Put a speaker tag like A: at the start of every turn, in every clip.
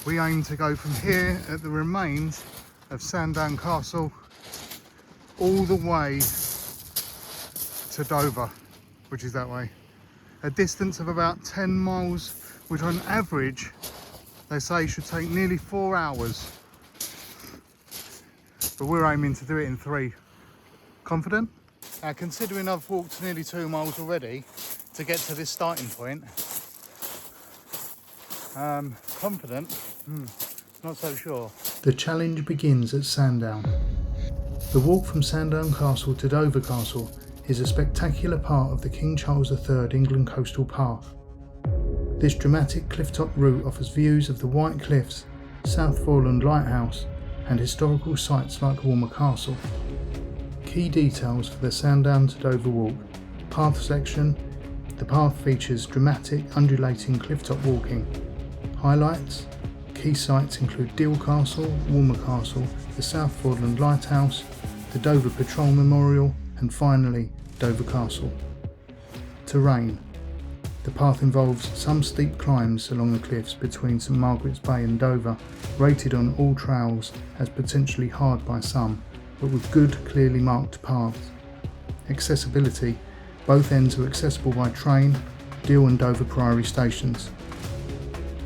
A: We aim to go from here at the remains of Sandown Castle all the way to Dover, which is that way. A distance of about 10 miles, which on average they say should take nearly 4 hours. But we're aiming to do it in 3. Confident? Now, considering I've walked nearly 2 miles already to get to this starting point, confident, not so sure.
B: The challenge begins at Sandown. The walk from Sandown Castle to Dover Castle is a spectacular part of the King Charles III England Coastal Path. This dramatic clifftop route offers views of the White Cliffs, South Foreland Lighthouse and historical sites like Walmer Castle. Key details for the Sandown to Dover walk: path section. The path features dramatic undulating clifftop walking. Highlights: key sites include Deal Castle, Walmer Castle, the South Foreland Lighthouse, the Dover Patrol Memorial and finally Dover Castle. Terrain: the path involves some steep climbs along the cliffs between St Margaret's Bay and Dover, rated on all trails as potentially hard by some, but with good, clearly marked paths. Accessibility: both ends are accessible by train, Deal and Dover Priory stations.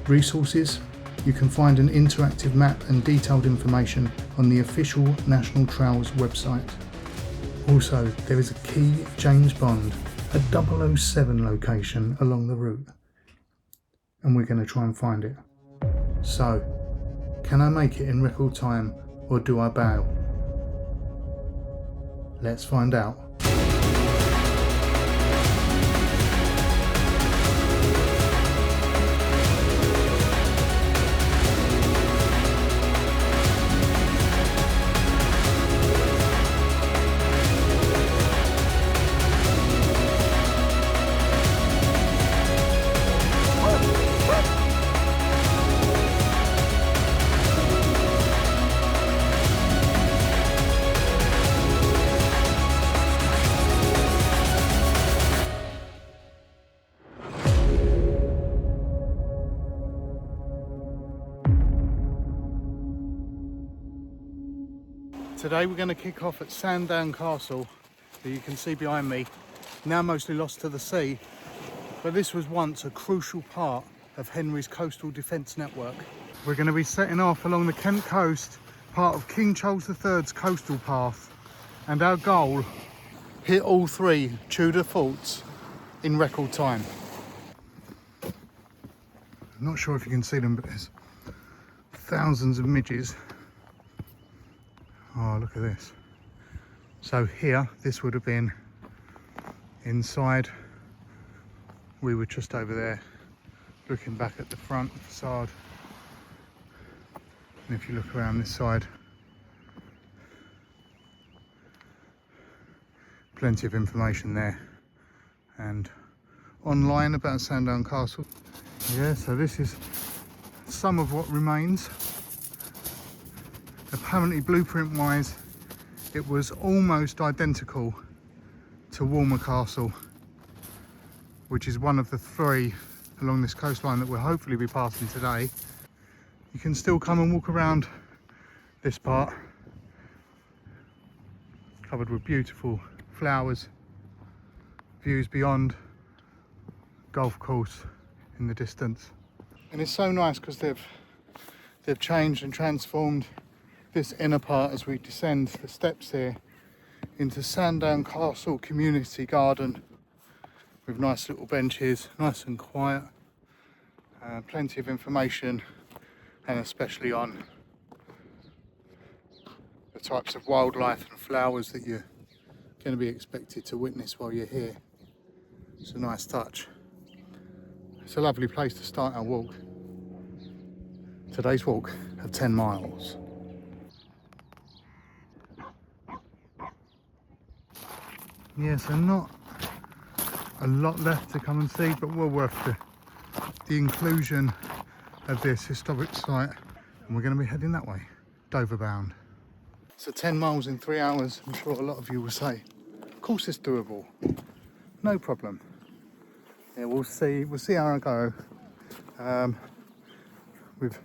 B: Resources: you can find an interactive map and detailed information on the official National Trails website. Also, there is a key James Bond, a 007 location along the route, and we're going to try and find it. So, can I make it in record time or do I bail? Let's find out.
A: Today we're going to kick off at Sandown Castle, that you can see behind me, now mostly lost to the sea, but this was once a crucial part of Henry's coastal defence network. We're going to be setting off along the Kent coast, part of King Charles III's coastal path, and our goal: hit all 3 Tudor forts in record time. I'm not sure if you can see them, but there's thousands of midges. Oh, look at this. So here, this would have been inside. We were just over there, looking back at the front facade. And if you look around this side, plenty of information there. And online about Sandown Castle. Yeah, so this is some of what remains. Apparently, blueprint wise, it was almost identical to Walmer Castle, which is one of the 3 along this coastline that we'll hopefully be passing today. You can still come and walk around this part, covered with beautiful flowers, views beyond, golf course in the distance. And it's so nice because they've changed and transformed this inner part as we descend the steps here into Sandown Castle Community Garden, with nice little benches, nice and quiet, plenty of information, and especially on the types of wildlife and flowers that you're going to be expected to witness while you're here. It's a nice touch. It's a lovely place to start our walk. Today's walk of 10 miles. Yeah, so not a lot left to come and see, but well worth the inclusion of this historic site. And we're going to be heading that way, Dover bound. So 10 miles in 3 hours, I'm sure a lot of you will say, of course it's doable, no problem. Yeah, we'll see how I go. We've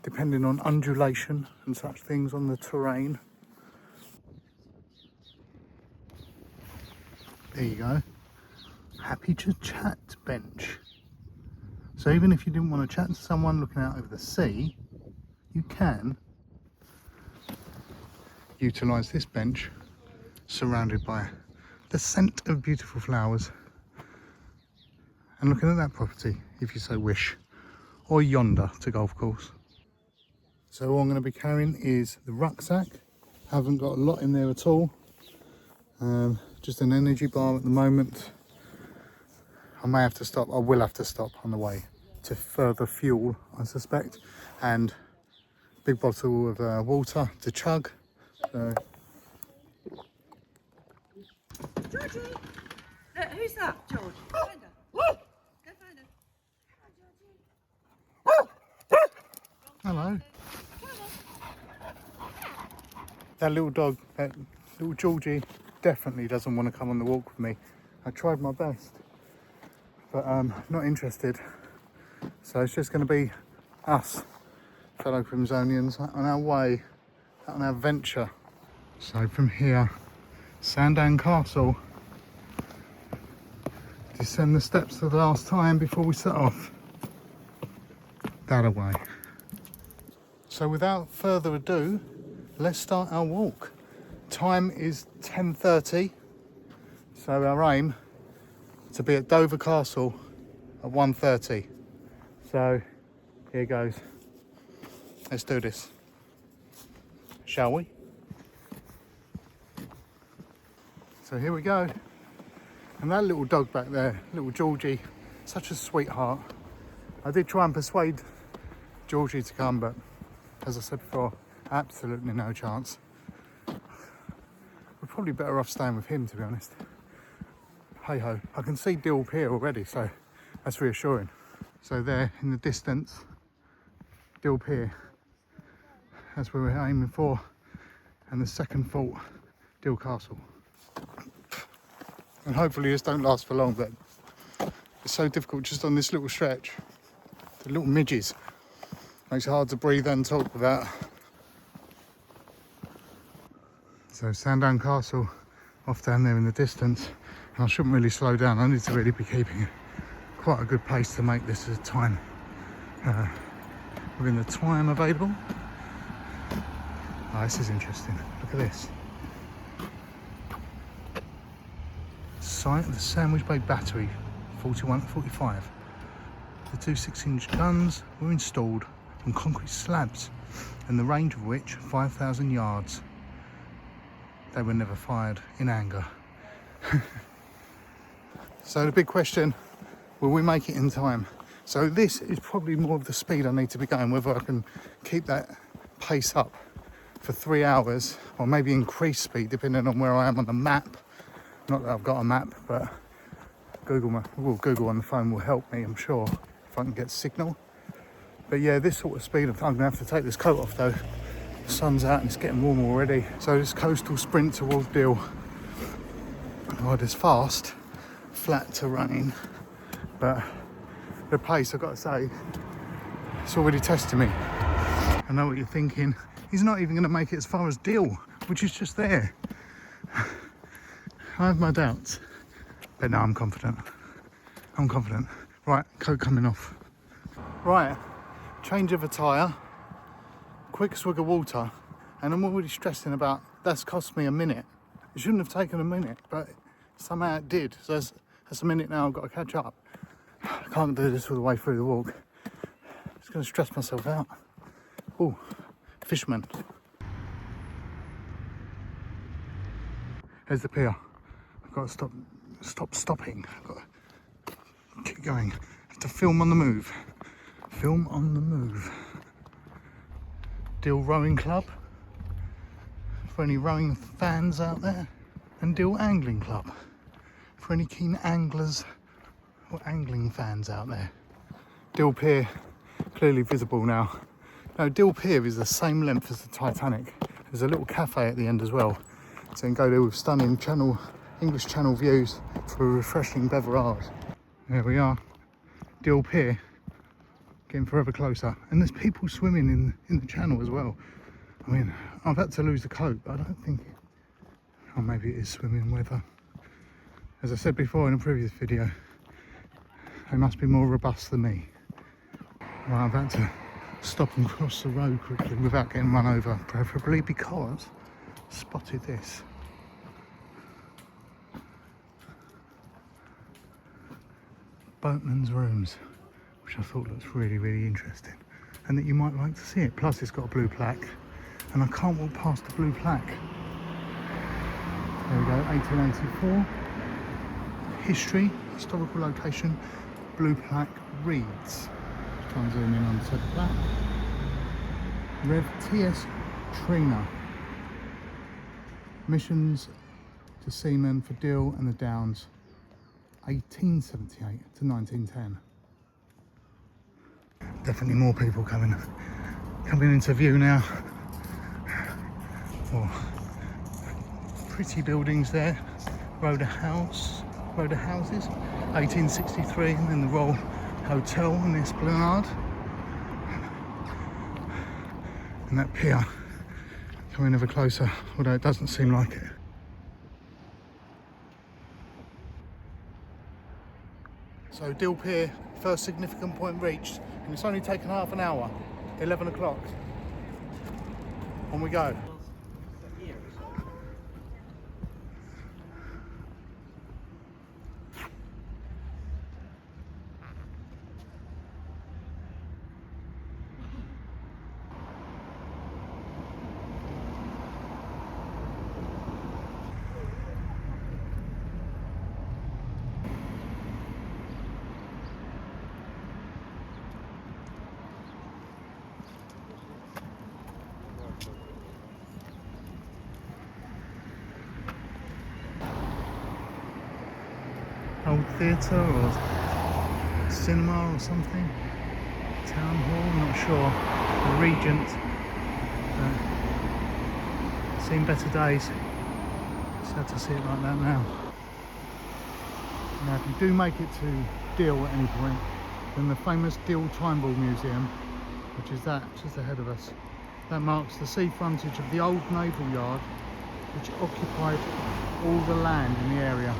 A: depending on undulation and such things on the terrain. There you go. Happy to chat bench. So even if you didn't want to chat to someone looking out over the sea, you can utilise this bench surrounded by the scent of beautiful flowers and looking at that property if you so wish, or yonder to golf course. So all I'm going to be carrying is the rucksack. Haven't got a lot in there at all, just an energy bar at the moment. I may have to stop, I will have to stop on the way to further fuel, I suspect, and big bottle of water to chug. So.
C: Georgie! Who's that, George? Find her. Go find her.
A: Hello. That little dog, that little Georgie, definitely doesn't want to come on the walk with me. I tried my best, but not interested. So it's just going to be us, fellow Crimsonians, on our way, on our venture. So from here, Sandown Castle. Descend the steps for the last time before we set off. That away. So without further ado, let's start our walk. Time is 10:30, so our aim to be at Dover Castle at 1:30. So here goes. Let's do this, shall we? So here we go. And that little dog back there, little Georgie, such a sweetheart. I did try and persuade Georgie to come, but as I said before, absolutely no chance. We're probably better off staying with him, to be honest. Hey ho, I can see Dill Pier already, so that's reassuring. So there in the distance, Dill Pier, that's where we're aiming for, and the second fort, Dill Castle. And hopefully this don't last for long, but it's so difficult just on this little stretch. The little midges. Makes it hard to breathe and talk without. So Sandown Castle off down there in the distance. And I shouldn't really slow down. I need to really be keeping quite a good pace to make this a time within the time available. Oh, this is interesting. Look at this. Site of the Sandwich Bay Battery, 41-45. The two 6-inch guns were installed on concrete slabs, and the range of which 5,000 yards. They were never fired in anger. So the big question, will we make it in time? So this is probably more of the speed I need to be going, whether I can keep that pace up for 3 hours, or maybe increase speed depending on where I am on the map. Not that I've got a map, but Google on the phone will help me, I'm sure, if I can get signal. But yeah, this sort of speed, I'm going to have to take this coat off though. The sun's out and it's getting warm already. So this coastal sprint towards Dill. Well, it's fast, flat terrain, but the pace, I've got to say, it's already testing me. I know what you're thinking. He's not even going to make it as far as Dill, which is just there. I have my doubts, but no, I'm confident. I'm confident. Right, coat coming off. Right, change of attire, quick swig of water, and I'm already stressing about that's cost me a minute. It shouldn't have taken a minute, but somehow it did. So that's a minute now I've got to catch up. I can't do this all the way through the walk. It's going to stress myself out. Oh, fisherman. There's the pier. I've got to stop stopping. I've got to keep going. I have to film on the move. Film on the move. Dill Rowing Club, for any rowing fans out there, and Dill Angling Club, for any keen anglers or angling fans out there. Dill Pier, clearly visible now. Now, Dill Pier is the same length as the Titanic. There's a little cafe at the end as well, so you can go there with stunning English Channel views for a refreshing beverage. There we are, Dill Pier. getting forever closer, and there's people swimming in the channel as well. I mean, I've had to lose the coat, but I don't think, oh, maybe it is swimming weather. As I said before in a previous video, they must be more robust than me. Well, I've had to stop and cross the road quickly without getting run over, preferably because I spotted this. Boatman's Rooms, which I thought looked really, really interesting, and that you might like to see it. Plus it's got a blue plaque, and I can't walk past the blue plaque. There we go, 1884. History, historical location, blue plaque reads. Try and zoom in onto the plaque. Rev T.S. Trina. Missions to seamen for Deal and the Downs, 1878 to 1910. Definitely more people coming into view now. Oh, pretty buildings there. Road of Houses, 1863, and then the Royal Hotel in the Esplanade. And that pier coming ever closer, although it doesn't seem like it. So Deal Pier, first significant point reached, and it's only taken half an hour, 11 o'clock. On we go. Old theatre or cinema or something, town hall, I'm not sure. The Regent, seen better days. Sad to see it like that now. Now if you do make it to Deal at any point, then the famous Deal Time Ball Museum, which is that just ahead of us, that marks the sea frontage of the old naval yard, which occupied all the land in the area.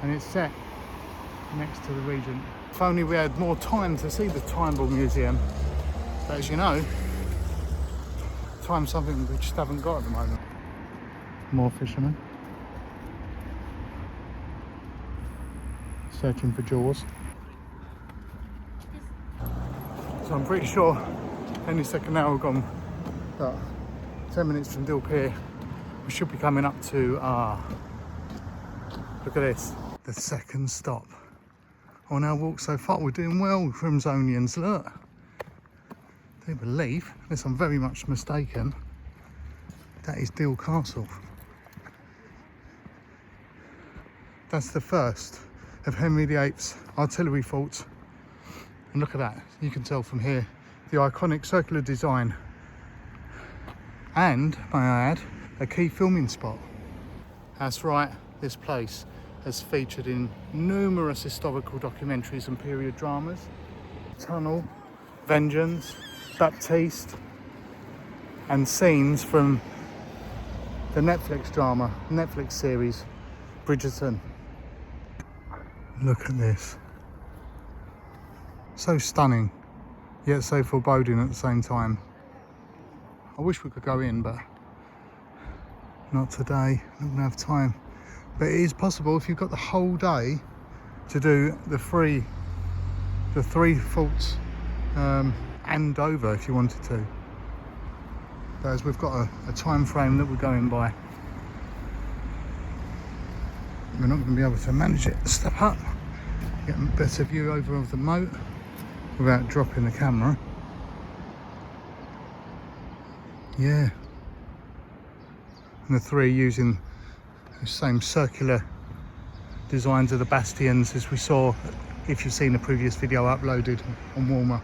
A: And it's set next to the Regent. If only we had more time to see the Time Ball Museum. But as you know, time's something we just haven't got at the moment. More fishermen. Searching for jaws. So I'm pretty sure any second now we've gone about 10 minutes from Deal Pier. We should be coming up to, look at this. The second stop on our walk so far. We're doing well, Crimsonians. Look, I do believe, unless I'm very much mistaken, that is Deal Castle. That's the first of Henry VIII's artillery forts. And look at that, you can tell from here the iconic circular design. And, may I add, a key filming spot. That's right, this place has featured in numerous historical documentaries and period dramas. Tunnel, Vengeance, Baptiste, and scenes from the Netflix series, Bridgerton. Look at this. So stunning, yet so foreboding at the same time. I wish we could go in, but not today, not gonna have time. But it is possible if you've got the whole day to do the three forts and over if you wanted to. But as we've got a time frame that we're going by, we're not going to be able to manage it. Step up, get a better view over of the moat without dropping the camera. Yeah. And the three using the same circular designs of the bastions as we saw if you've seen the previous video uploaded on Walmer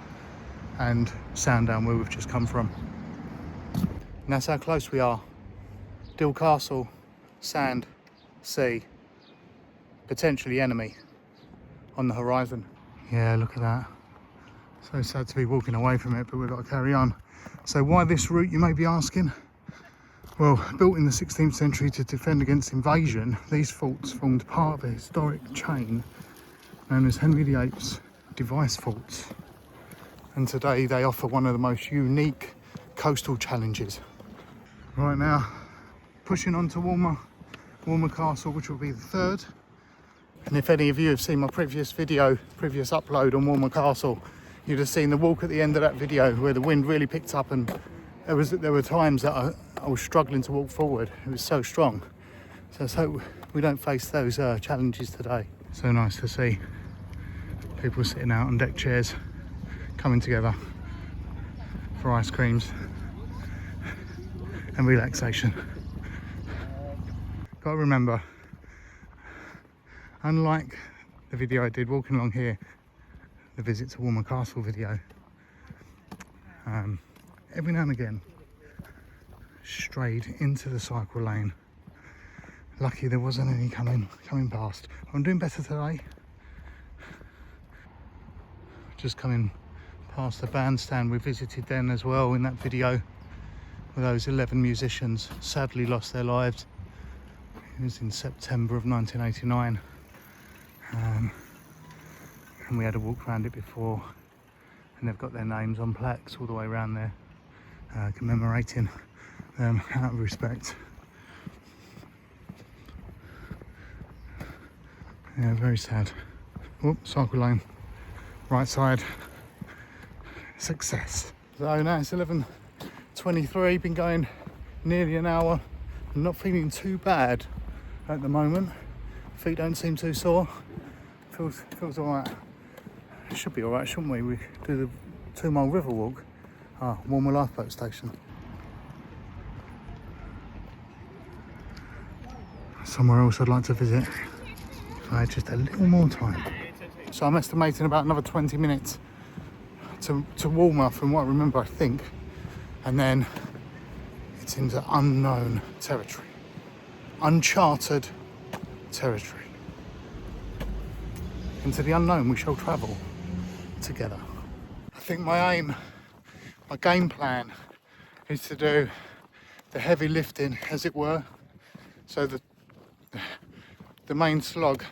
A: and Sandown, where we've just come from. And that's how close we are. Deal Castle, sand, sea, potentially enemy on the horizon. Yeah, look at that. So sad to be walking away from it, but we've got to carry on. So why this route, you may be asking? Well, built in the 16th century to defend against invasion, these forts formed part of a historic chain known as Henry VIII's device forts. And today they offer one of the most unique coastal challenges. Right now, pushing on to Walmer Castle, which will be the third. And if any of you have seen my previous upload on Walmer Castle, you'd have seen the walk at the end of that video where the wind really picked up, and there were times that I was struggling to walk forward. It was so strong. So let's hope we don't face those challenges today. So nice to see people sitting out on deck chairs, coming together for ice creams and relaxation. Got to remember, unlike the video I did walking along here, the visit to Walmer Castle video, every now and again strayed into the cycle lane. Lucky there wasn't any coming past. I'm doing better today. Just coming past the bandstand we visited then as well in that video, where those 11 musicians sadly lost their lives. It was in September of 1989. And we had a walk around it before, and they've got their names on plaques all the way around there, commemorating them out of respect. Yeah, very sad. Oh, cycle lane, right side, success. So now it's 11:23, been going nearly an hour. I'm not feeling too bad at the moment. Feet don't seem too sore. Feels all right. It should be all right, shouldn't we? We do the 2 mile river walk. Walmer lifeboat station. Somewhere else I'd like to visit if I had just a little more time. So I'm estimating about another 20 minutes to Walmer from what I remember, I think. And then it's into unknown territory. Uncharted territory. Into the unknown we shall travel together. I think my game plan is to do the heavy lifting, as it were. So the main slog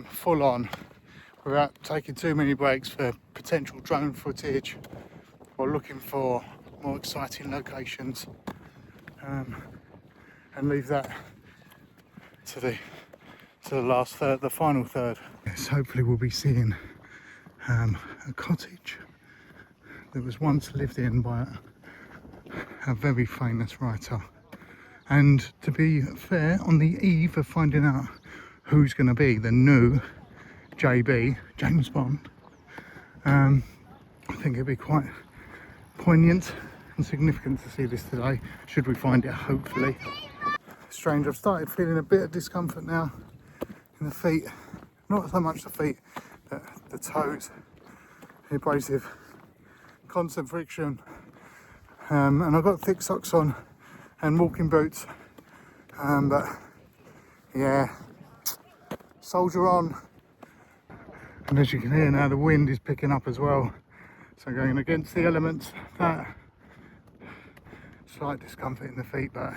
A: full on, without taking too many breaks for potential drone footage or looking for more exciting locations, and leave that to the last third, the final third. Yes, hopefully we'll be seeing a cottage that was once lived in by a very famous writer. And to be fair, on the eve of finding out who's going to be the new JB, James Bond, I think it'd be quite poignant and significant to see this today, should we find it, hopefully. Strange, I've started feeling a bit of discomfort now in the feet. Not so much the feet, but the toes. Abrasive, constant friction. And I've got thick socks on and walking boots. But yeah, soldier on. And as you can hear now, the wind is picking up as well. So going against the elements, that slight discomfort in the feet, but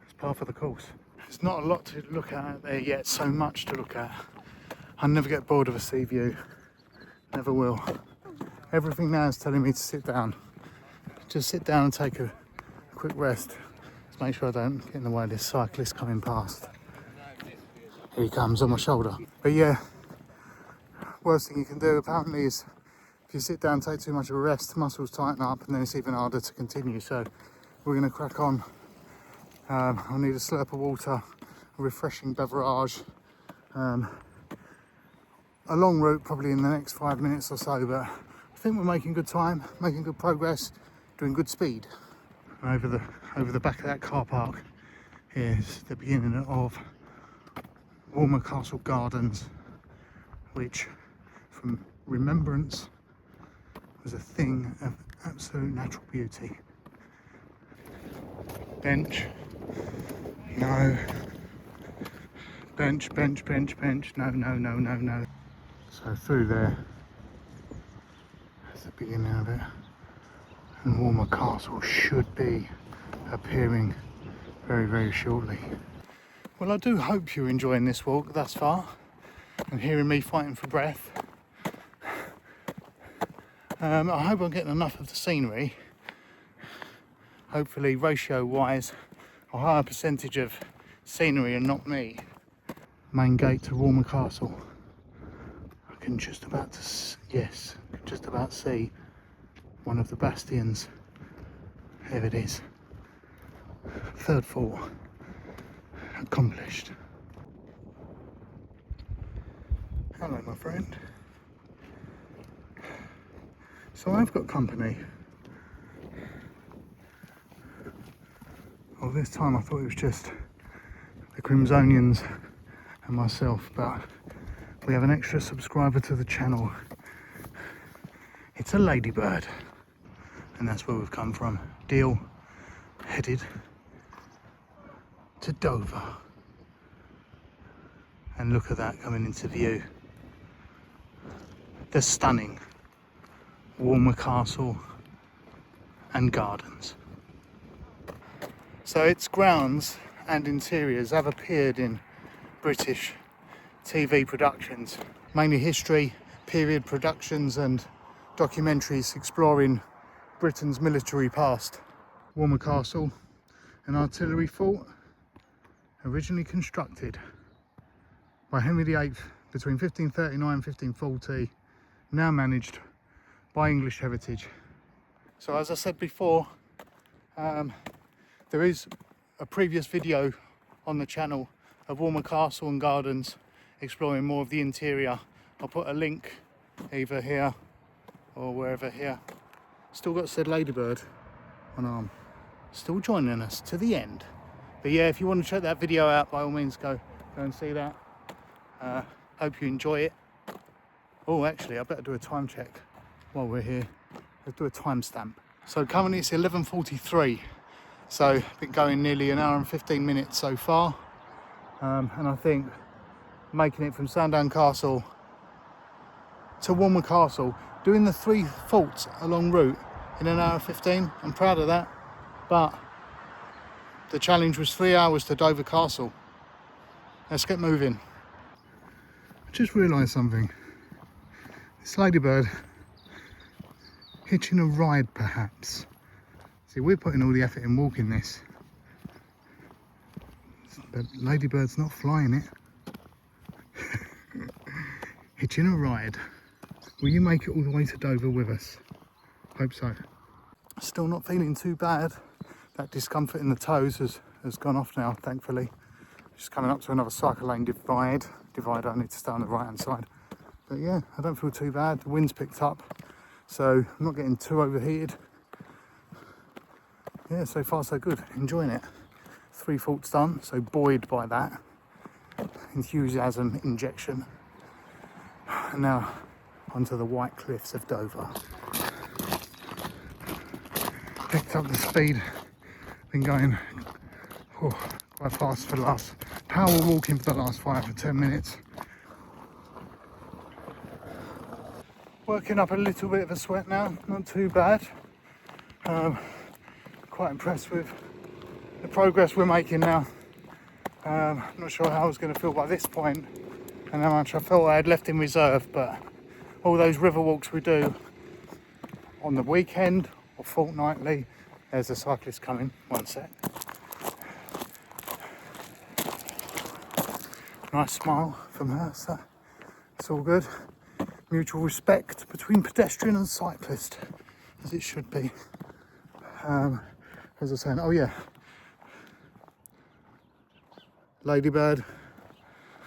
A: it's par for the course. There's not a lot to look at out there yet, so much to look at. I never get bored of a sea view, never will. Everything now is telling me to sit down. Just sit down and take a quick rest. Just make sure I don't get in the way of this cyclist coming past. Here he comes on my shoulder. But yeah, worst thing you can do apparently is if you sit down, take too much of a rest, muscles tighten up, and then it's even harder to continue. So we're going to crack on. I'll need a slurp of water, a refreshing beverage. A long route probably in the next 5 minutes or so, but I think we're making good time, making good progress, doing good speed. Over the back of that car park is the beginning of Walmer Castle Gardens, which from remembrance was a thing of absolute natural beauty. Bench, no. Bench, bench, bench, bench, no, no, no, no, no. So through there beginning of it. And Walmer Castle should be appearing very, very shortly. Well, I do hope you're enjoying this walk thus far and hearing me fighting for breath. I hope I'm getting enough of the scenery. Hopefully, ratio-wise, a higher percentage of scenery and not me. Main gate to Walmer Castle. I can just about see one of the bastions. There it is. Third fort accomplished. Hello, my friend. So I've got company. Well, this time I thought it was just the Crimsonians and myself, but we have an extra subscriber to the channel. It's a ladybird, and that's where we've come from. Deal headed to Dover. And look at that coming into view. The stunning Walmer Castle and gardens. So its grounds and interiors have appeared in British TV productions, mainly history, period productions and documentaries exploring Britain's military past. Walmer Castle, an artillery fort originally constructed by Henry VIII between 1539 and 1540, now managed by English Heritage. So as I said before, there is a previous video on the channel of Walmer Castle and gardens, exploring more of the interior. I'll put a link either here or wherever here. Still got said ladybird on arm, still joining us to the end. But yeah, if you want to check that video out, by all means go and see that. Hope you enjoy it. Oh, actually, I better do a time check while we're here. Let's do a timestamp. So currently it's 11:43. So been going nearly an hour and 15 minutes so far. And I think making it from Sandown Castle to Walmer Castle, doing the 3 forts along route in an hour and 15. I'm proud of that. But the challenge was 3 hours to Dover Castle. Let's get moving. I just realised something. This ladybird hitching a ride, perhaps. See, we're putting all the effort in walking this, but ladybird's not flying it. Hitching a ride. Will you make it all the way to Dover with us? Hope so. Still not feeling too bad. That discomfort in the toes has gone off now, thankfully. Just coming up to another cycle lane divider. I need to stay on the right hand side. But yeah, I don't feel too bad. The wind's picked up, so I'm not getting too overheated. Yeah, so far so good. Enjoying it. 3 forts done, so buoyed by that. Enthusiasm injection. And now onto the white cliffs of Dover. Picked up the speed. Been going quite fast for the last power walking for the last 5 or 10 minutes. Working up a little bit of a sweat now, not too bad. Quite impressed with the progress we're making now. Not sure how I was going to feel by this point and how much I felt I had left in reserve, but all those river walks we do on the weekend or fortnightly. There's a cyclist coming, one sec. Nice smile from her, so it's all good. Mutual respect between pedestrian and cyclist, as it should be. As I was saying, oh yeah, ladybird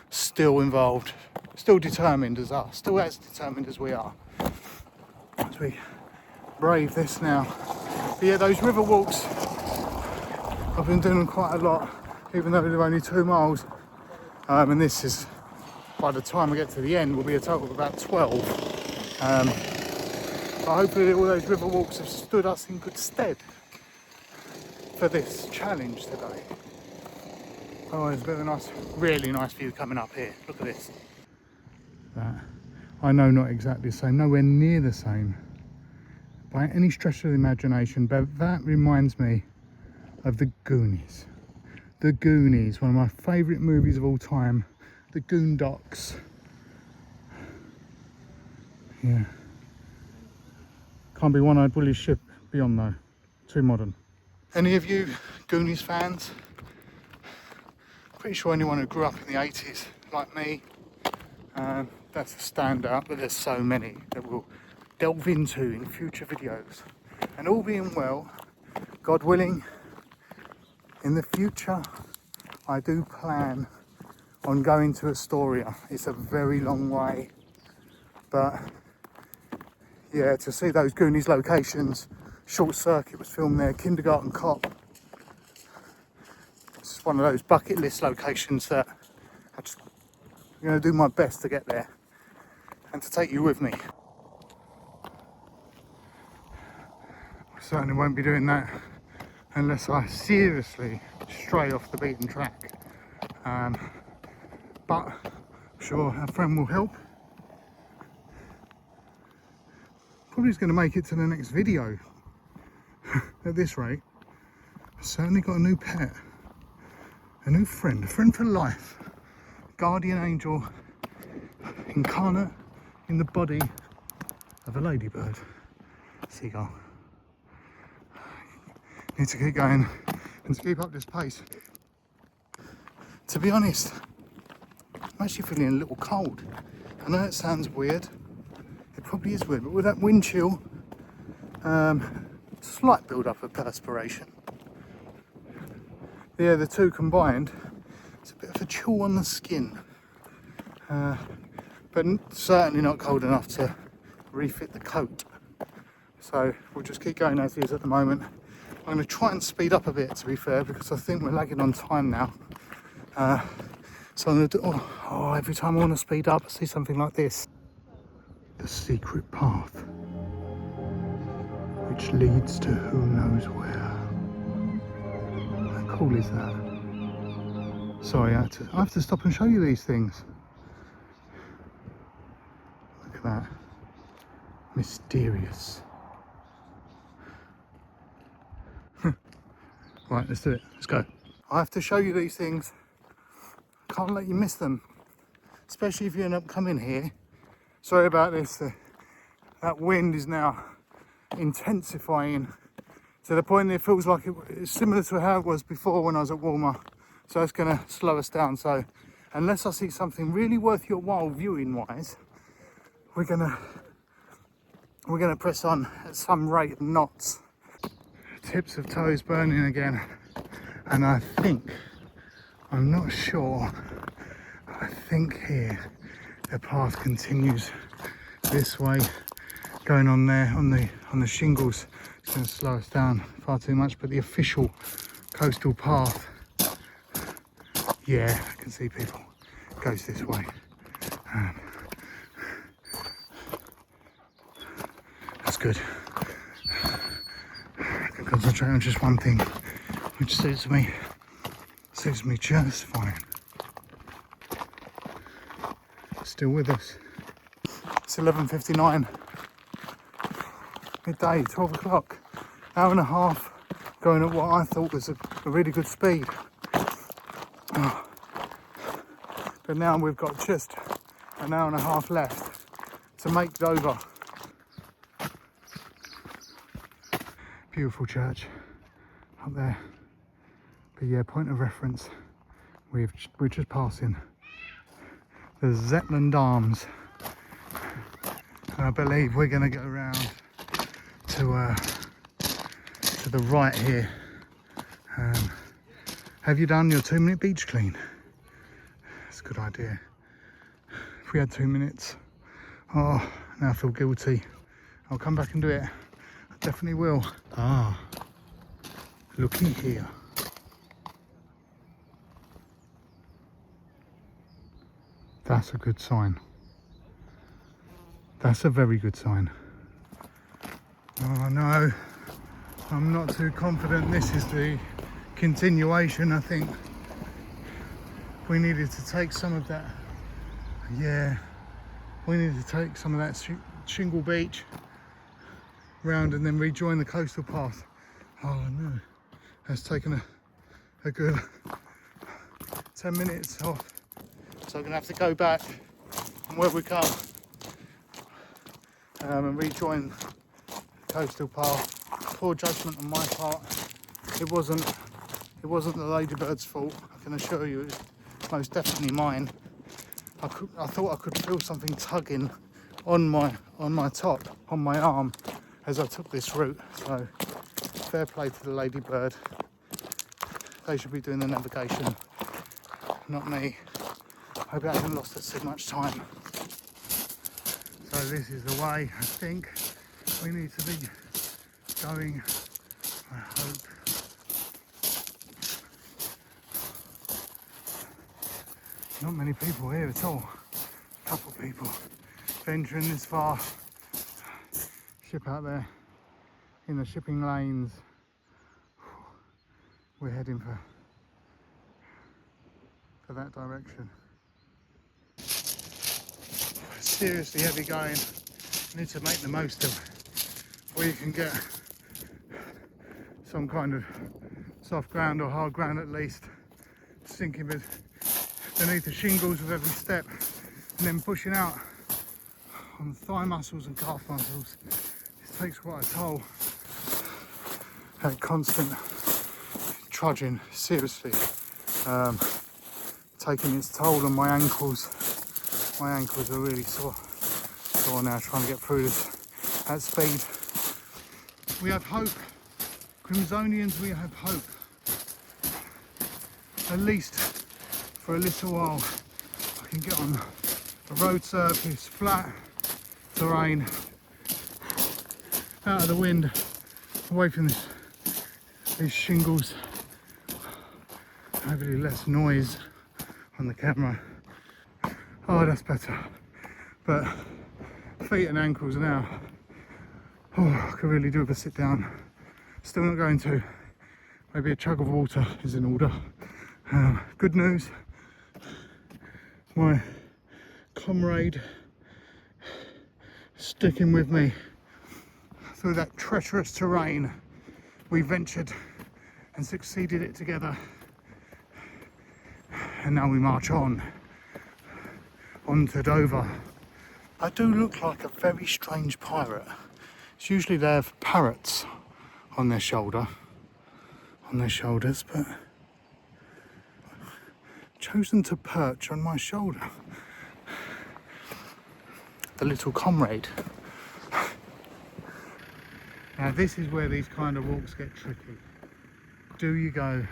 A: still involved, still determined as us, still as determined as we are, as we brave this now. But yeah, those river walks, I've been doing them quite a lot, even though they're only 2 miles. And this is, by the time we get to the end, will be a total of about 12. But hopefully all those river walks have stood us in good stead for this challenge today. Oh, there's a bit of a nice, really nice view coming up here. Look at this. That, I know, not exactly the same, nowhere near the same by any stretch of the imagination, but that reminds me of The Goonies. The Goonies, one of my favourite movies of all time. The Goondocks. Yeah. Can't be one-eyed Willie's ship beyond though. Too modern. Any of you Goonies fans? Pretty sure anyone who grew up in the 80s like me, that's a standout, but there's so many that we'll delve into in future videos. And all being well, God willing, in the future I do plan on going to Astoria. It's a very long way, but yeah, to see those Goonies locations. Short Circuit was filmed there, Kindergarten Cop. It's one of those bucket list locations that I'm going to do my best to get there and to take you with me. I certainly won't be doing that unless I seriously stray off the beaten track. But I'm sure our friend will help. Probably going to make it to the next video at this rate. I've certainly got a new pet, a new friend, a friend for life, guardian angel incarnate in the body of a ladybird, seagull. Need to keep going and to keep up this pace. To be honest, I'm actually feeling a little cold. I know it sounds weird, it probably is weird, but with that wind chill, slight build up of perspiration. Yeah, the two combined, it's a bit of a chill on the skin, but certainly not cold enough to refit the coat. So we'll just keep going as is at the moment. I'm going to try and speed up a bit, to be fair, because I think we're lagging on time now. So I'm going to do, every time I want to speed up, I see something like this. The secret path, which leads to who knows where. How cool is that? Sorry, I have to stop and show you these things. Look at that. Mysterious. Right, let's do it. Let's go. I have to show you these things. Can't let you miss them, especially if you end up coming here. Sorry about this. That wind is now intensifying to the point that it feels like it's similar to how it was before when I was at Walmart. So it's going to slow us down. So unless I see something really worth your while viewing wise, we're gonna press on at some rate of knots. Tips of toes burning again, and I'm not sure, I think here the path continues this way, going on there on the shingles. It's going to slow us down far too much, but the official coastal path, yeah, I can see people, goes this way. That's good. I can concentrate on just one thing, which suits me just fine. Still with us. It's 11:59. Midday, 12 o'clock. Hour and a half going at what I thought was a really good speed. But now we've got just an hour and a half left to make Dover. Beautiful church up there. But yeah, point of reference, we're just passing the Zetland Arms. And I believe we're going to go around to the right here. Have you done your 2-minute beach clean? That's a good idea. If we had 2 minutes, now I feel guilty. I'll come back and do it. I definitely will. Looky here. That's a good sign. That's a very good sign. Oh no, I'm not too confident this is the continuation. I think we needed to take some of that. Yeah, we needed to take some of that shingle beach round and then rejoin the coastal path. Oh no, that's taken a good 10 minutes off. So I'm gonna have to go back from where we come and rejoin the coastal path. Poor judgment on my part. It wasn't the ladybird's fault. I can assure you, it's most definitely mine. I thought I could feel something tugging on my top, on my arm, as I took this route. So fair play to the ladybird. They should be doing the navigation, not me. Hope I haven't lost it too much time. So this is the way I think we need to be going, I hope. Not many people here at all. A couple of people venturing this far. Ship out there in the shipping lanes. We're heading for that direction. Seriously heavy going. You need to make the most of where you can get some kind of soft ground or hard ground at least. Sinking beneath the shingles with every step, and then pushing out on thigh muscles and calf muscles. It takes quite a toll. That constant trudging, seriously, taking its toll on my ankles. My ankles are really sore now, trying to get through this at speed. We have hope. Crimsonians, we have hope. At least for a little while I can get on a road surface, flat terrain, out of the wind, away from these shingles. Hopefully less noise on the camera. Oh, that's better. But feet and ankles now, I could really do with a sit down. Still not going to. Maybe a chug of water is in order. Good news, my comrade sticking with me through that treacherous terrain. We ventured and succeeded it together, and now we march on to Dover. I do look like a very strange pirate. It's usually they have parrots on their shoulders, but chosen to perch on my shoulder. The little comrade. Now this is where these kind of walks get tricky. Do you go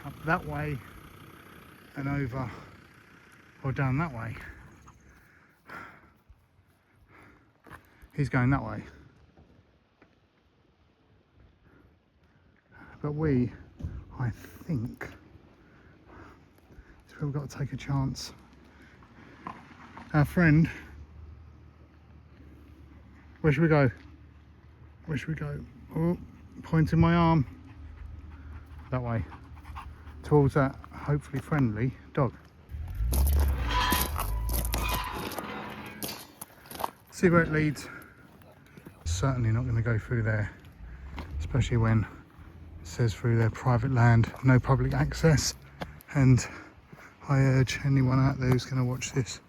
A: up that way and over, or down that way? He's going that way. But we, I think, we've got to take a chance. Our friend, where should we go? Where should we go? Oh, pointing my arm. That way. Towards that hopefully friendly dog. See where it leads. Certainly not going to go through there, especially when it says through their private land, no public access. And I urge anyone out there who's going to watch this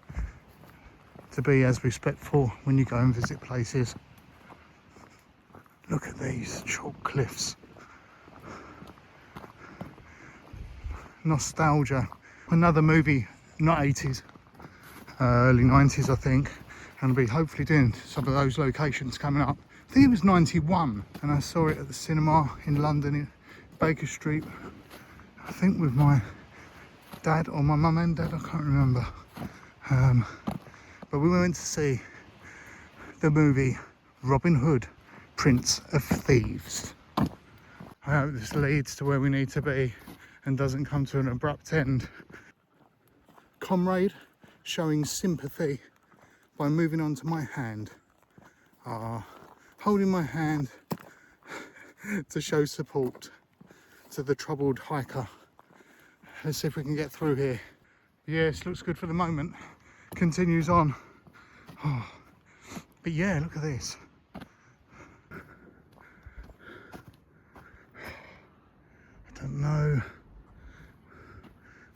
A: to be as respectful when you go and visit places. Look at these chalk cliffs. Nostalgia. Another movie, not 80s, early 90s I think. And I'll be hopefully doing some of those locations coming up. I think it was 91 and I saw it at the cinema in London, in Baker Street. I think with my dad or my mum and dad, I can't remember. But we went to see the movie Robin Hood, Prince of Thieves. I hope this leads to where we need to be and doesn't come to an abrupt end. Comrade showing sympathy by moving on to my hand. Holding my hand to show support to the troubled hiker. Let's see if we can get through here. Yes, looks good for the moment. Continues on. Oh. But yeah, look at this. don't know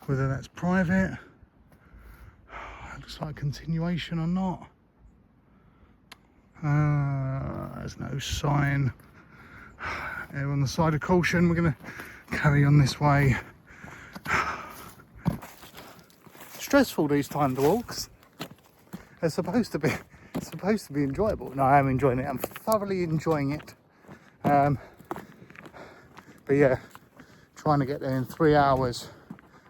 A: whether that's private. It looks like a continuation or not. There's no sign. Err on the side of caution. We're going to carry on this way. Stressful these timed walks. They're supposed to be enjoyable. No, I am enjoying it. I'm thoroughly enjoying it. But yeah, trying to get there in 3 hours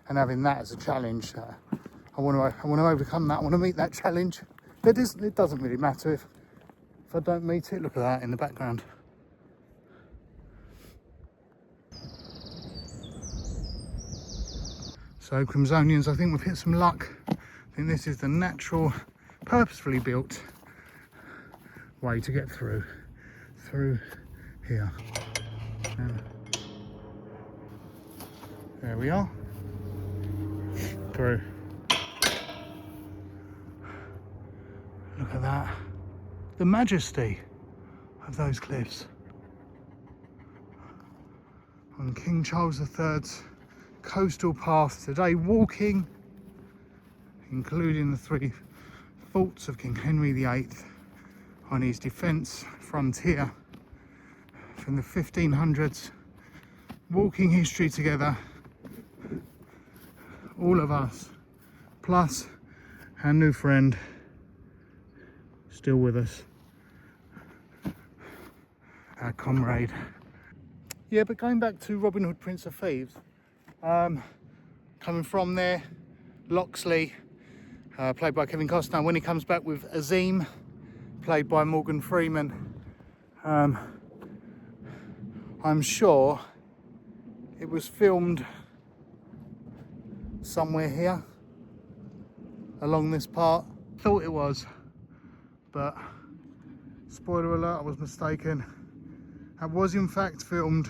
A: and having that as a challenge. I want to overcome that. I want to meet that challenge. It doesn't really matter if I don't meet it. Look at that in the background. So Crimsonians, I think we've hit some luck. I think this is the natural, purposefully built way to get through here. There we are. Through. Look at that. The majesty of those cliffs. On King Charles III's coastal path today, walking, including the 3 forts of King Henry VIII on his defence frontier from the 1500s, walking history together, all of us, plus our new friend still with us, our comrade. Yeah, but going back to Robin Hood, Prince of Thieves, coming from there, Loxley, played by Kevin Costner, when he comes back with Azim, played by Morgan Freeman, I'm sure it was filmed somewhere here, along this part. Thought it was, but spoiler alert, I was mistaken. It was in fact filmed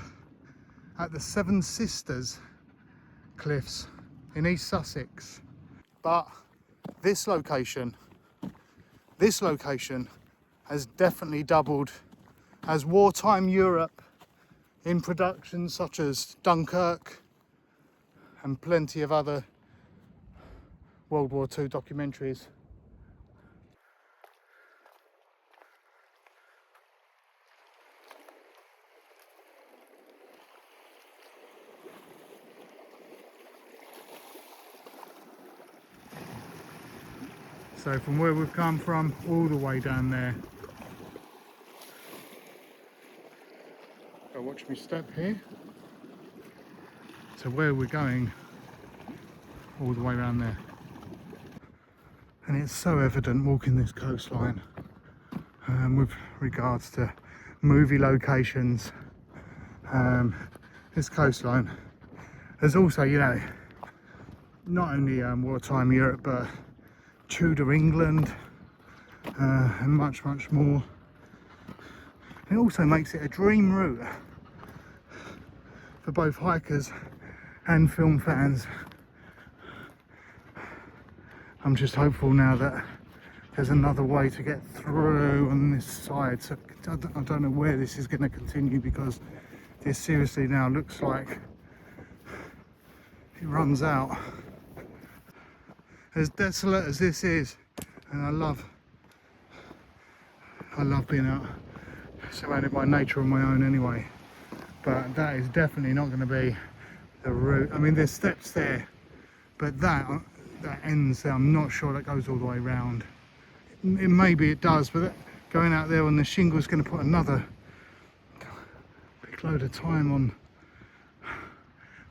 A: at the Seven Sisters cliffs in East Sussex. But this location has definitely doubled as wartime Europe in productions such as Dunkirk and plenty of other World War II documentaries. So from where we've come from, all the way down there. So watch me step here to where we're going, all the way around there. And it's so evident walking this coastline with regards to movie locations. This coastline is also, you know, not only wartime Europe, but Tudor England and much more. It also makes it a dream route for both hikers and film fans. I'm just hopeful now that there's another way to get through on this side. So I don't know where this is going to continue, because this seriously now looks like it runs out. As desolate as this is, and I love being out surrounded by nature on my own anyway, but that is definitely not going to be the route. I mean, there's steps there, but that ends there. I'm not sure that goes all the way round. Maybe it does, but going out there on the shingle is going to put another big load of time on.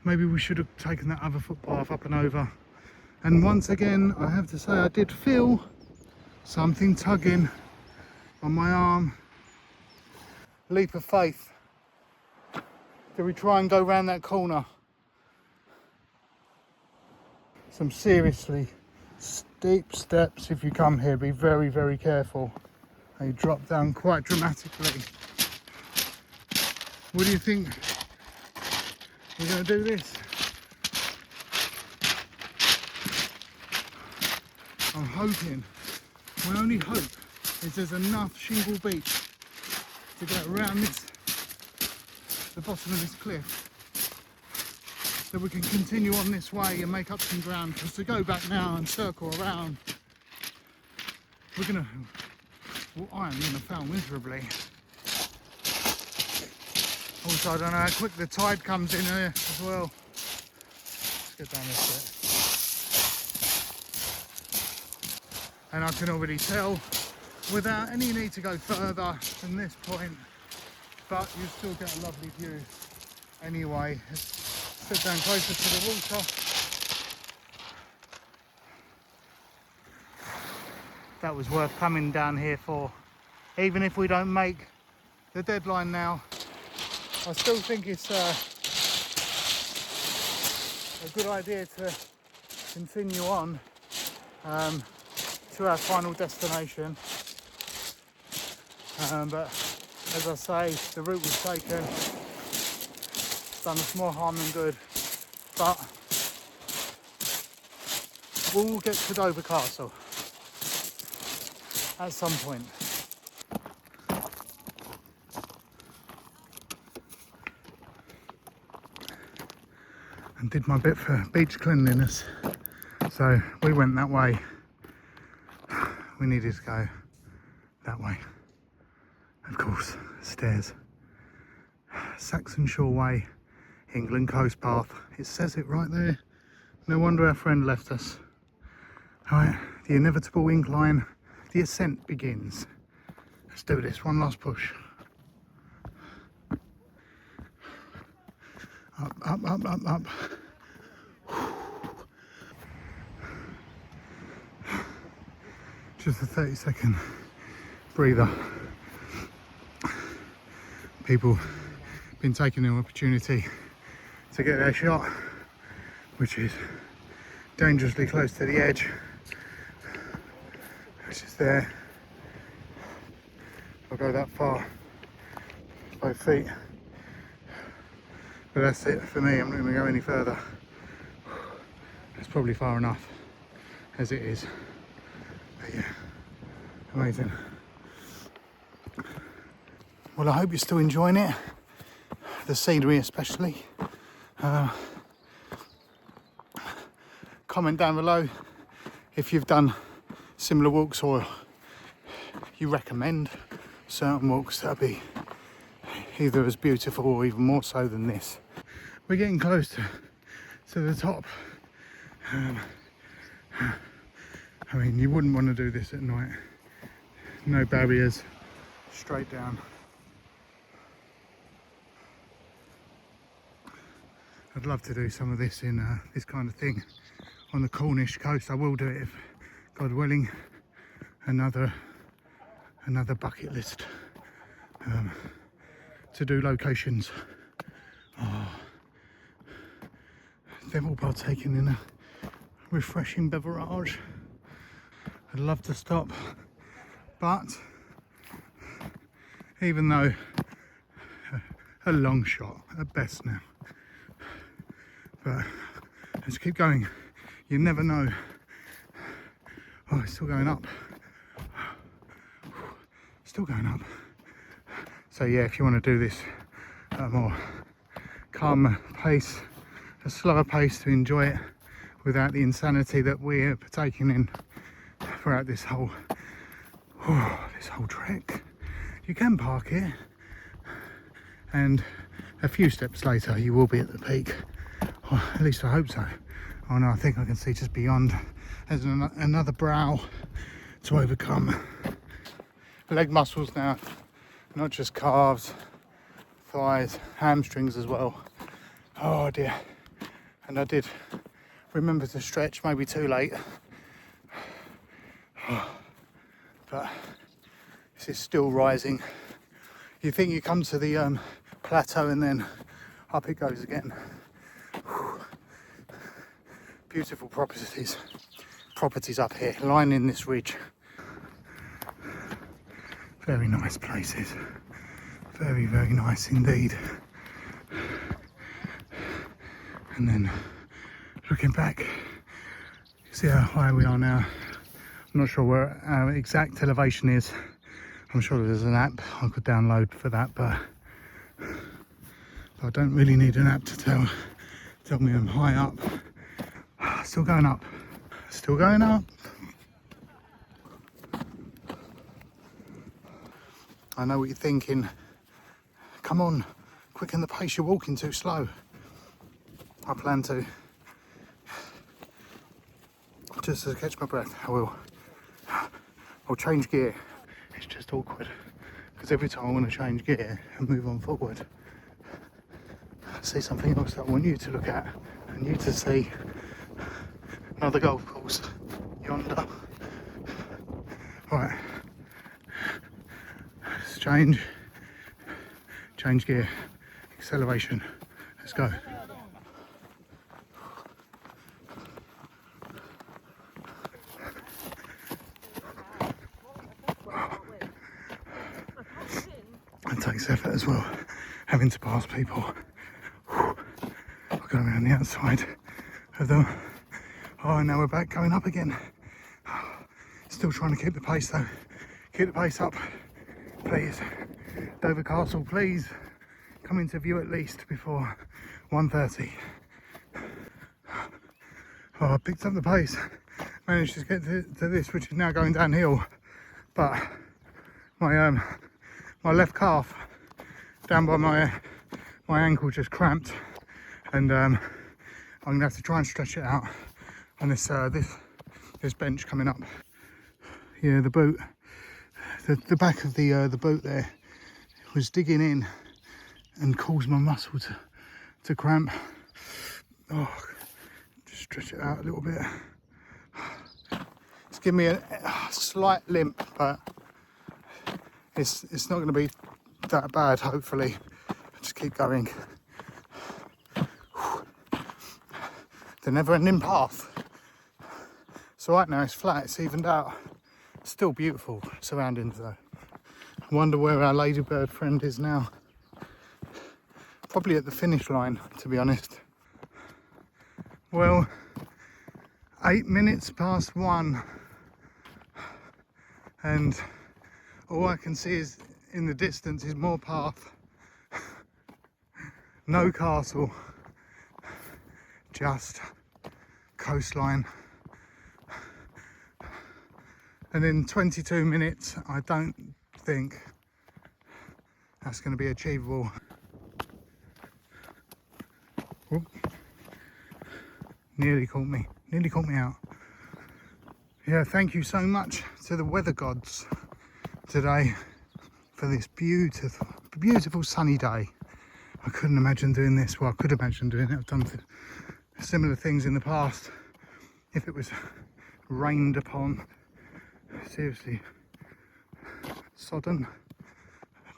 A: Maybe we should have taken that other footpath up and over. And once again, I have to say, I did feel something tugging on my arm. Leap of faith. Do we try and go round that corner? Some seriously steep steps. If you come here, be very, very careful. They drop down quite dramatically. What do you think? We're going to do this? I'm hoping, my only hope is there's enough shingle beach to get around the bottom of this cliff that we can continue on this way and make up some ground, because to go back now and circle around, I am gonna fail miserably. Also, I don't know how quick the tide comes in here as well. Let's get down this bit. And I can already tell, without any need to go further than this point, but you still get a lovely view anyway. Let's sit down closer to the water. That was worth coming down here for. Even if we don't make the deadline now, I still think it's a good idea to continue on to our final destination. But as I say, the route was taken. It's done us more harm than good. But we'll get to Dover Castle at some point. And did my bit for beach cleanliness. So we went that way. We needed to go that way. Of course, stairs. Saxon Shore Way, England Coast Path. It says it right there. No wonder our friend left us. Alright, the inevitable incline, the ascent begins. Let's do this, one last push. Up, up, up, up, up. Just a 30-second breather. People been taking the opportunity to get their shot, which is dangerously close to the edge, which is there. I'll go that far, both feet. But that's it for me. I'm not going to go any further. It's probably far enough as it is. But yeah, amazing. Well, I hope you're still enjoying it. The scenery especially. Comment down below if you've done similar walks or you recommend certain walks that will be either as beautiful or even more so than this. We're getting close to the top. I mean, you wouldn't want to do this at night. No barriers, straight down. I'd love to do some of this in this kind of thing on the Cornish coast. I will do it if, God willing, another bucket list to do locations. Oh, they've all partaken in a refreshing beverage. I'd love to stop, but even though a long shot at best now, but let's keep going. You never know. Oh, it's still going up. Still going up. So yeah, if you want to do this at a more calmer pace, a slower pace to enjoy it without the insanity that we're partaking in throughout this whole trek, you can park here, and a few steps later you will be at the peak. Or at least I hope so. Oh no, I think I can see just beyond there's another brow to overcome. Leg muscles now, not just calves, thighs, hamstrings as well. Oh dear. And I did remember to stretch, maybe too late. But this is still rising. You think you come to the plateau and then up it goes again. Beautiful properties up here, lining this ridge. Very nice places. Very, very nice indeed. And then looking back, you see how high we are now. I'm not sure where our exact elevation is. I'm sure there's an app I could download for that, but I don't really need an app to Tell me I'm high up. Still going up. Still going up. I know what you're thinking. Come on, quicken the pace, you're walking too slow. I plan to. Just to catch my breath, I will. I'll change gear. It's just awkward. Because every time I want to change gear and move on forward, I see something else that I want you to look at and you to see. Another golf course yonder. Right. Let's change gear, acceleration. Let's go. It takes effort as well, having to pass people. I'll go around the outside of them. Oh, now we're back going up again. Still trying to keep the pace though. Keep the pace up, please. Dover Castle, please come into view at least before 1:30. Oh, I picked up the pace. Managed to get to this, which is now going downhill. But my left calf down by my ankle just cramped, and I'm gonna have to try and stretch it out on this this bench coming up. Yeah, the boot, the back of the boot there was digging in and caused my muscle to cramp. Oh, just stretch it out a little bit. It's giving me a slight limp, but it's not going to be that bad, hopefully. Just keep going. The never-ending path. So right now it's flat, it's evened out. Still beautiful surroundings though. I wonder where our ladybird friend is now. Probably at the finish line, to be honest. Well, 8 minutes past 1. And all I can see is in the distance is more path. No castle. Just coastline. And in 22 minutes, I don't think that's going to be achievable. Whoop. Nearly caught me out. Yeah, thank you so much to the weather gods today for this beautiful sunny day. I couldn't imagine doing this. Well, I could imagine doing it. I've done similar things in the past. If it was rained upon, seriously, sodden.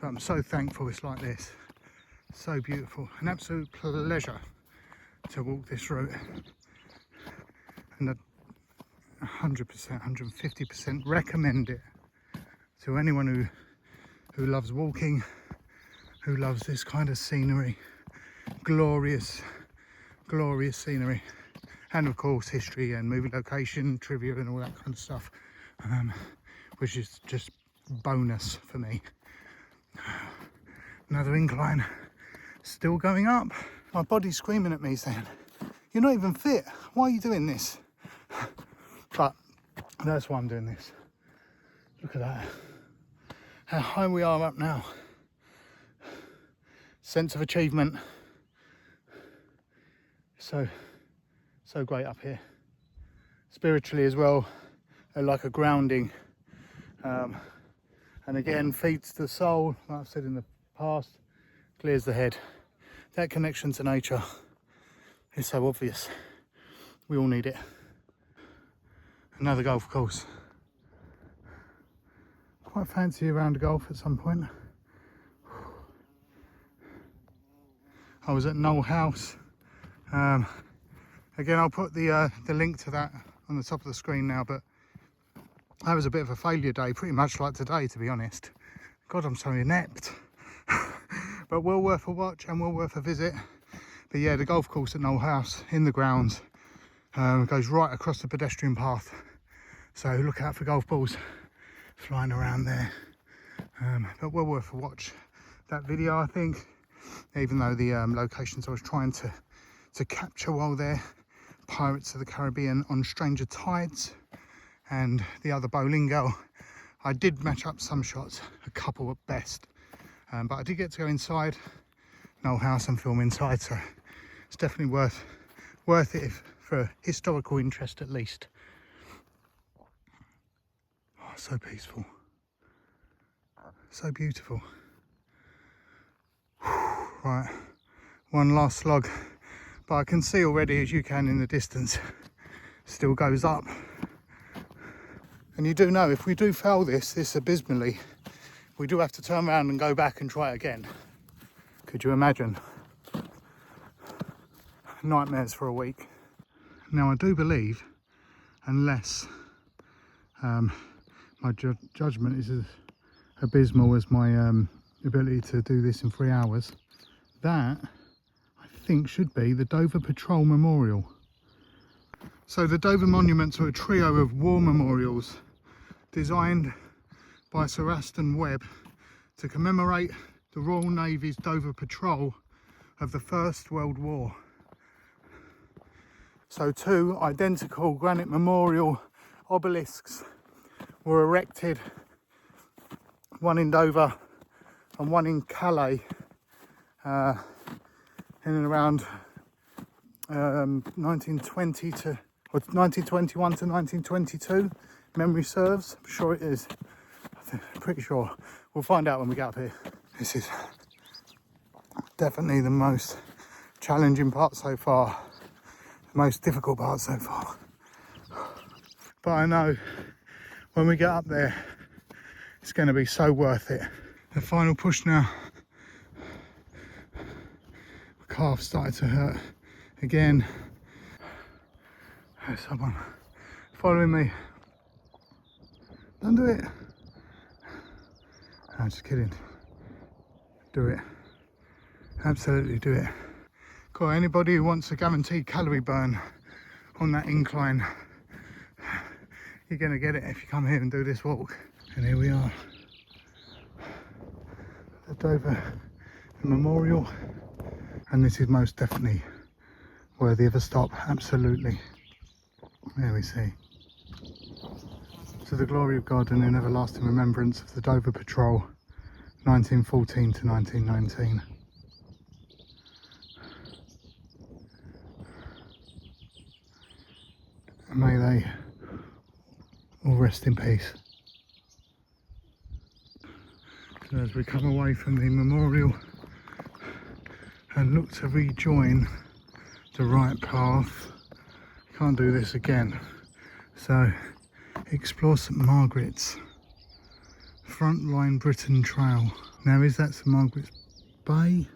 A: But I'm so thankful it's like this. So beautiful. An absolute pleasure to walk this route. And 100%, 150% recommend it to anyone who loves walking, who loves this kind of scenery. Glorious scenery. And of course history and movie location, trivia and all that kind of stuff, which is just bonus for me. Another incline, still going up. My body's screaming at me saying, you're not even fit, why are you doing this? But that's why I'm doing this. Look at that, how high we are up now. Sense of achievement. So great up here. Spiritually as well, like a grounding. And again, feeds the soul, like I've said in the past, clears the head. That connection to nature is so obvious. We all need it. Another golf course. Quite fancy a round of golf at some point. I was at Knoll House. Again, I'll put the link to that on the top of the screen now, but that was a bit of a failure day, pretty much like today, to be honest. God, I'm so inept. But well worth a watch and well worth a visit. But yeah, the golf course at Knoll House in the grounds goes right across the pedestrian path. So look out for golf balls flying around there. But well worth a watch. That video, I think, even though the locations I was trying to to capture while they're Pirates of the Caribbean on Stranger Tides and the other bowling girl. I did match up some shots, a couple at best, but I did get to go inside Noel House and film inside, so it's definitely worth it for historical interest at least. Oh, so peaceful, so beautiful. Right, one last slog, but I can see already, as you can in the distance, still goes up. And you do know, if we do fail this abysmally, we do have to turn around and go back and try it again. Could you imagine? Nightmares for a week. Now I do believe, unless my judgment is as abysmal as my ability to do this in 3 hours, that I think should be the Dover Patrol Memorial. So the Dover Monuments are a trio of war memorials designed by Sir Aston Webb to commemorate the Royal Navy's Dover Patrol of the First World War. So 2 identical granite memorial obelisks were erected, one in Dover and one in Calais, in and around 1920 to 1921 to 1922. Memory serves. I'm sure it is. I'm pretty sure. We'll find out when we get up here. This is definitely the most challenging part so far. The most difficult part so far. But I know when we get up there, it's going to be so worth it. The final push now. My calf started to hurt again. There's someone following me. Don't do it. I'm just kidding. Do it. Absolutely do it. Cool, anybody who wants a guaranteed calorie burn on that incline, you're going to get it if you come here and do this walk. And here we are. The Dover Memorial. And this is most definitely worthy of a stop, absolutely. There we see. To the glory of God and in everlasting remembrance of the Dover Patrol, 1914 to 1919. And may they all rest in peace. So as we come away from the memorial and look to rejoin the right path, can't do this again. So explore St Margaret's Frontline Britain Trail. Now, is that St Margaret's Bay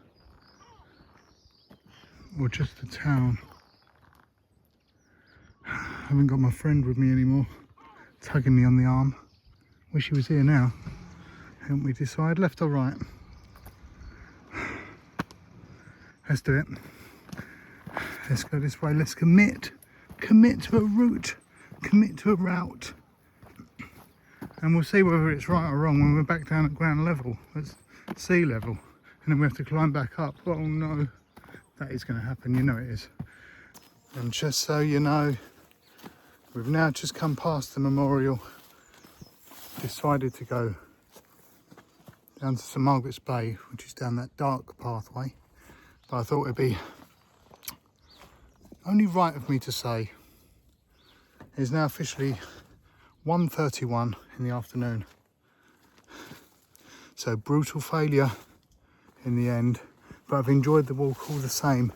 A: or just the town? I haven't got my friend with me anymore, tugging me on the arm. Wish he was here now. Help me decide, left or right? Let's do it. Let's go this way. Let's commit to a route, commit to a route. And we'll see whether it's right or wrong when we're back down at ground level, at sea level. And then we have to climb back up. Oh no, that is going to happen, you know it is. And just so you know, we've now just come past the memorial, decided to go down to St Margaret's Bay, which is down that dark pathway. But I thought it'd be only right of me to say it's now officially 1:31 in the afternoon. So brutal failure in the end, but I've enjoyed the walk all the same.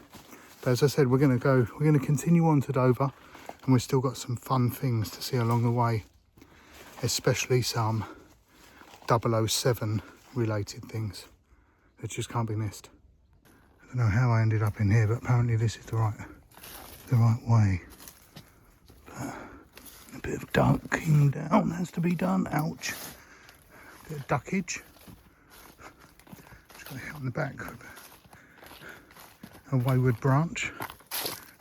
A: But as I said, we're going to continue on to Dover, and we've still got some fun things to see along the way, especially some 007 related things that just can't be missed. I don't know how I ended up in here, but apparently this is the right way. But a bit of ducking down has to be done. Ouch. A bit of duckage. Just got to hit on the back of a wayward branch.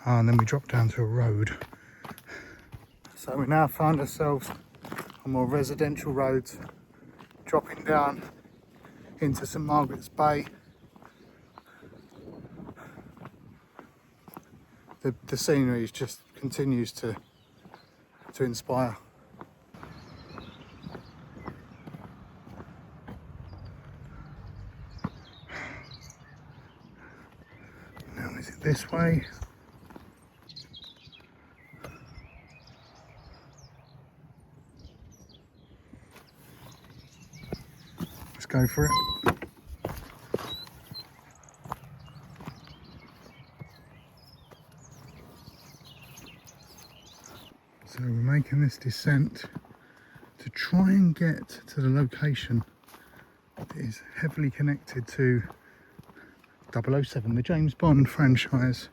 A: And then we drop down to a road. So we now find ourselves on more residential roads, dropping down into St Margaret's Bay. the scenery just continues to inspire. Now is it this way? Let's go for it. So we're making this descent to try and get to the location that is heavily connected to 007, the James Bond franchise.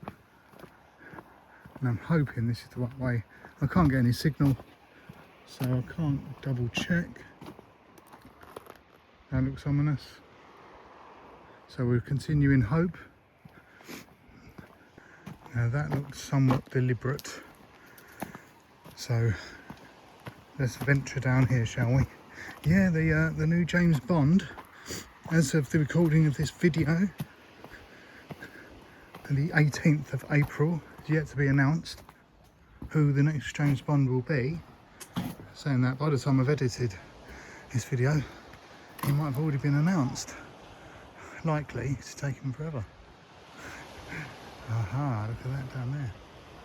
A: And I'm hoping this is the right way. I can't get any signal, so I can't double check. That looks ominous. So we'll continue in hope. Now that looks somewhat deliberate. So let's venture down here, shall we? Yeah, the new James Bond, as of the recording of this video, the 18th of April, is yet to be announced who the next James Bond will be. Saying that, by the time I've edited this video, he might have already been announced. Likely, it's taken forever. Aha, look at that down there.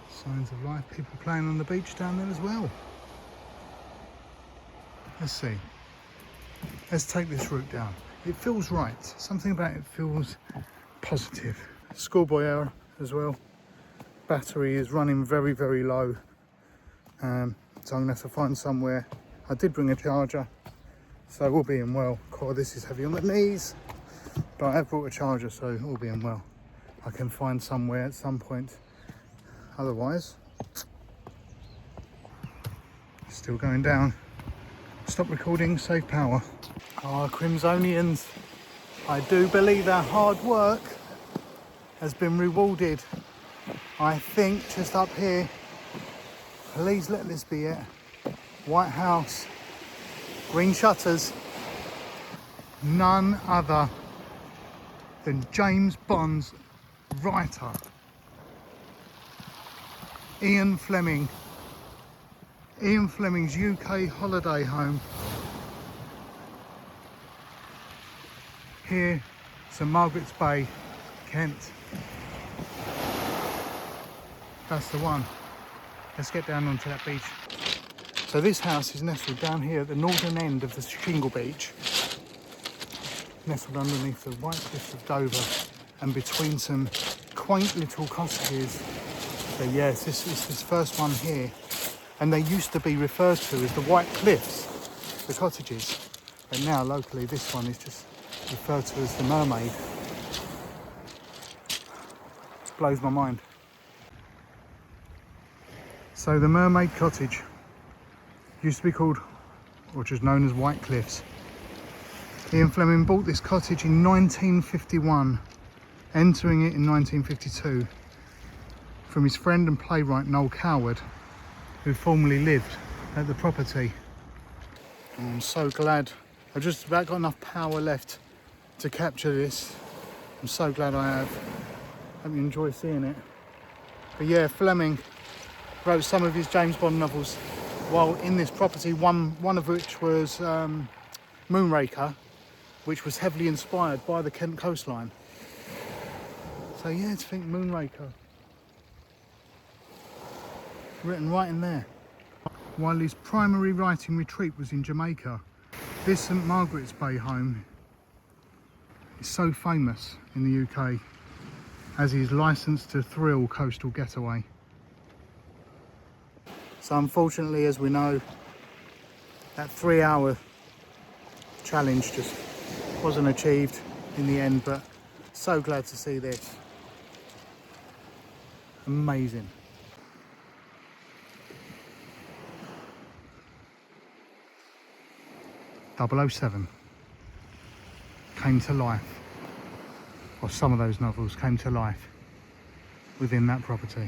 A: Signs of life, people playing on the beach down there as well. Let's see. Let's take this route down. It feels right. Something about it feels positive. Schoolboy hour as well. Battery is running very, very low. So I'm gonna have to find somewhere. I did bring a charger, so all being well. God, this is heavy on the knees, but I have brought a charger, so all being well, I can find somewhere at some point. Otherwise, still going down. Stop recording, save power. Ah, Crimsonians, I do believe our hard work has been rewarded. I think just up here, please let this be it. White House, green shutters, none other than James Bond's writer, Ian Fleming. Ian Fleming's UK holiday home. Here, St Margaret's Bay, Kent. That's the one. Let's get down onto that beach. So this house is nestled down here at the northern end of the shingle beach, nestled underneath the white cliffs of Dover and between some quaint little cottages. So yes, this is this first one here, and they used to be referred to as the White Cliffs, the cottages, but now locally this one is just referred to as the Mermaid. Blows my mind. So the Mermaid Cottage used to be called, or just known as, White Cliffs. Ian Fleming bought this cottage in 1951, entering it in 1952 from his friend and playwright Noel Coward, who formerly lived at the property. I'm so glad. I've just about got enough power left to capture this. I'm so glad I have. Hope you enjoy seeing it. But yeah, Fleming wrote some of his James Bond novels while in this property, one of which was Moonraker, which was heavily inspired by the Kent coastline. So yeah, to think Moonraker written right in there. While his primary writing retreat was in Jamaica, this St Margaret's Bay home is so famous in the UK as his licence to thrill coastal getaway. So unfortunately, as we know, that 3-hour challenge just wasn't achieved in the end, but so glad to see this. Amazing. .007 came to life, or some of those novels came to life within that property.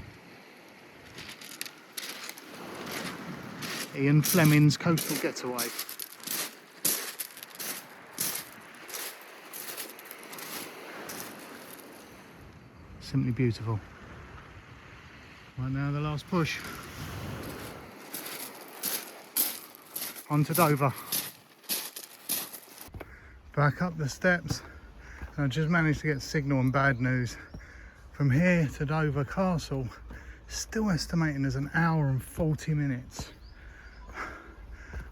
A: Ian Fleming's Coastal Getaway. Simply beautiful. Right now, the last push. On to Dover. Back up the steps. And I just managed to get signal and bad news. From here to Dover Castle, still estimating as an hour and 40 minutes.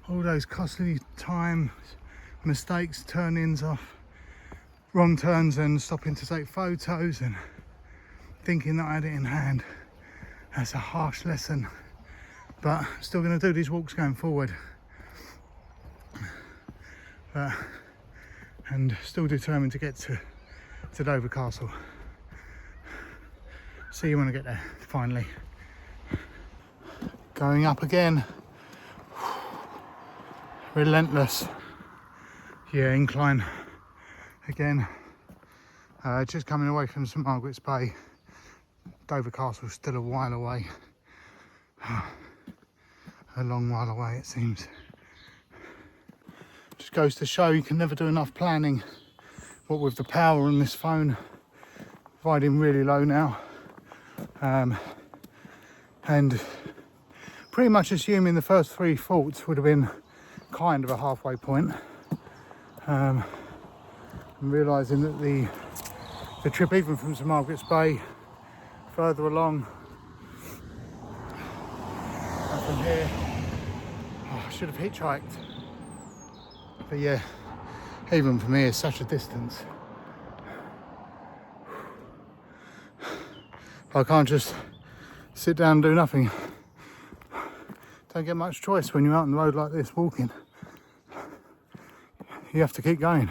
A: All those costly time mistakes, turn-ins off, wrong turns and stopping to take photos and thinking that I had it in hand. That's a harsh lesson, but I'm still going to do these walks going forward. And still determined to get to Dover Castle. See you when I get there, finally. Going up again. Relentless. Yeah, incline again. Just coming away from St Margaret's Bay. Dover Castle's still a while away. A long while away, it seems. Just goes to show you can never do enough planning. What with the power on this phone riding really low now, and pretty much assuming the first 3 faults would have been kind of a halfway point. I'm realising that the trip even from St Margaret's Bay further along and from here, I should have hitchhiked. But yeah, even from here, such a distance. I can't just sit down and do nothing. Don't get much choice when you're out on the road like this, walking. You have to keep going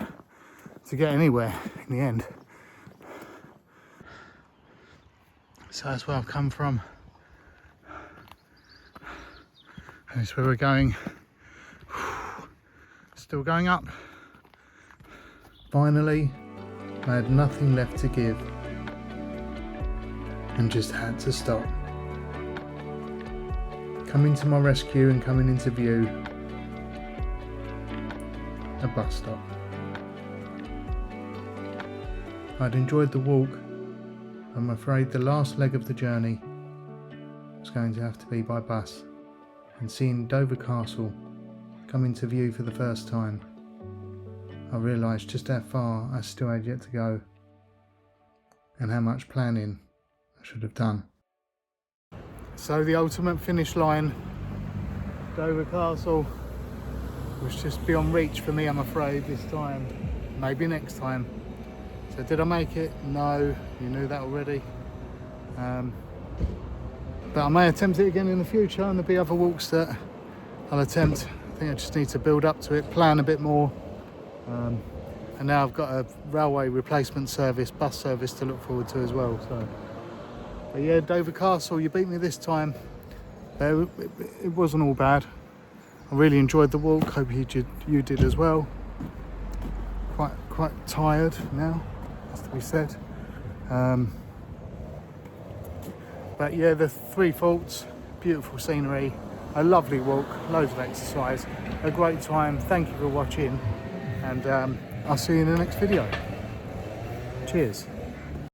A: to get anywhere in the end. So that's where I've come from. And it's where we're going. Still going up.
B: Finally, I had nothing left to give and just had to stop. Coming to my rescue and coming into view, a bus stop. I'd enjoyed the walk. I'm afraid the last leg of the journey was going to have to be by bus, and seeing Dover Castle come into view for the first time, I realised just how far I still had yet to go and how much planning I should have done.
A: So the ultimate finish line, Dover Castle, was just beyond reach for me, I'm afraid, this time. Maybe next time. So did I make it? No, you knew that already. But I may attempt it again in the future, and there'll be other walks that I'll attempt. I think I just need to build up to it, plan a bit more. And now I've got a railway replacement service, bus service to look forward to as well. So, but yeah, Dover Castle, you beat me this time. It wasn't all bad. I really enjoyed the walk. Hope you did as well. Quite tired now, has to be said. But yeah, the 3 faults, beautiful scenery, a lovely walk, loads of exercise, a great time. Thank you for watching, and I'll see you in the next video. Cheers.